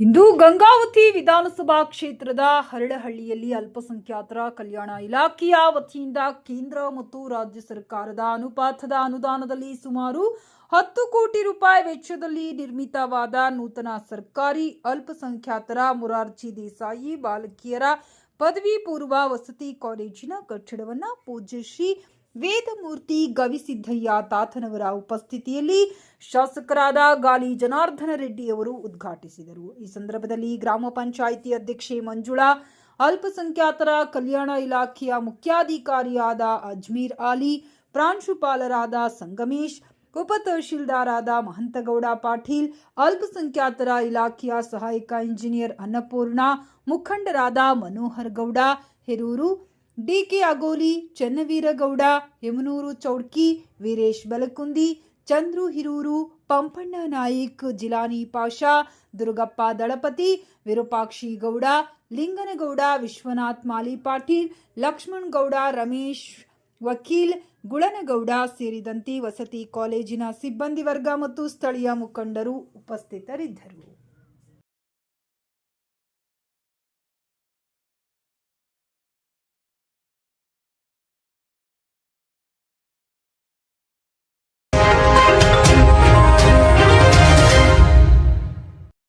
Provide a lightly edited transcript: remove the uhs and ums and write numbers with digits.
ಇಂದು ಗಂಗಾವತಿ ವಿಧಾನಸಭಾ ಕ್ಷೇತ್ರದ ಹರಳಹಳ್ಳಿಯಲ್ಲಿ ಅಲ್ಪಸಂಖ್ಯಾತರ ಕಲ್ಯಾಣ ಇಲಾಖೆಯ ವತಿಯಿಂದ ಕೇಂದ್ರ ಮತ್ತು ರಾಜ್ಯ ಸರ್ಕಾರದ ಅನುಪಾತದ ಅನುದಾನದಲ್ಲಿ ಸುಮಾರು 10 ಕೋಟಿ ರೂಪಾಯಿ ವೆಚ್ಚದಲ್ಲಿ ನಿರ್ಮಿತವಾದ ನೂತನ ಸರ್ಕಾರಿ ಅಲ್ಪಸಂಖ್ಯಾತರ ಮೊರಾರ್ಜಿ ದೇಸಾಯಿ ಬಾಲಕಿಯರ ಪದವಿ ಪೂರ್ವ ವಸತಿ ಕಾಲೇಜಿನ ಕಟ್ಟಡವನ್ನು ಪೂಜ್ಯ ಶ್ರೀ ವೇದಮೂರ್ತಿ ಗವಿಸಿದ್ದಯ್ಯ ತಾತನವರ ಉಪಸ್ಥಿತಿಯಲ್ಲಿ ಶಾಸಕರಾದ ಗಾಲಿ ಜನಾರ್ದನ ರೆಡ್ಡಿ ಅವರು ಉದ್ಘಾಟಿಸಿದರು. ಈ ಸಂದರ್ಭದಲ್ಲಿ ಗ್ರಾಮ ಪಂಚಾಯಿತಿ ಅಧ್ಯಕ್ಷೆ ಮಂಜುಳಾ, ಅಲ್ಪಸಂಖ್ಯಾತರ ಕಲ್ಯಾಣ ಇಲಾಖೆಯ ಮುಖ್ಯಾಧಿಕಾರಿಯಾದ ಅಜ್ಮೀರ್ ಆಲಿ, ಪ್ರಾಂಶುಪಾಲರಾದ ಸಂಗಮೇಶ್, ಉಪ ತಹಶೀಲ್ದಾರಾದ ಮಹಂತಗೌಡ ಪಾಟೀಲ್, ಅಲ್ಪಸಂಖ್ಯಾತರ ಇಲಾಖೆಯ ಸಹಾಯಕ ಇಂಜಿನಿಯರ್ ಅನ್ನಪೂರ್ಣ, ಮುಖಂಡರಾದ ಮನೋಹರ್ ಗೌಡ ಹೆರೂರು, ಡಿಕೆ ಅಗೋಲಿ, ಚನ್ನವೀರಗೌಡ, ಯಮನೂರು ಚೌಡ್ಕಿ, ವೀರೇಶ್ ಬಲಕುಂದಿ, ಚಂದ್ರು ಹಿರೂರು, ಪಂಪಣ್ಣ ನಾಯಿಕ್, ಜಿಲಾನಿ ಪಾಷಾ, ದುರ್ಗಪ್ಪ ದಳಪತಿ, ವಿರೂಪಾಕ್ಷಿ ಗೌಡ, ಲಿಂಗನಗೌಡ, ವಿಶ್ವನಾಥ್ ಮಾಲಿ ಪಾಟೀಲ್, ಲಕ್ಷ್ಮಣ್ ಗೌಡ, ರಮೇಶ್ ವಕೀಲ್, ಗುಳನಗೌಡ ಸೇರಿದಂತೆ ವಸತಿ ಕಾಲೇಜಿನ ಸಿಬ್ಬಂದಿ ವರ್ಗ ಮತ್ತು ಸ್ಥಳೀಯ ಮುಖಂಡರು ಉಪಸ್ಥಿತರಿದ್ದರು.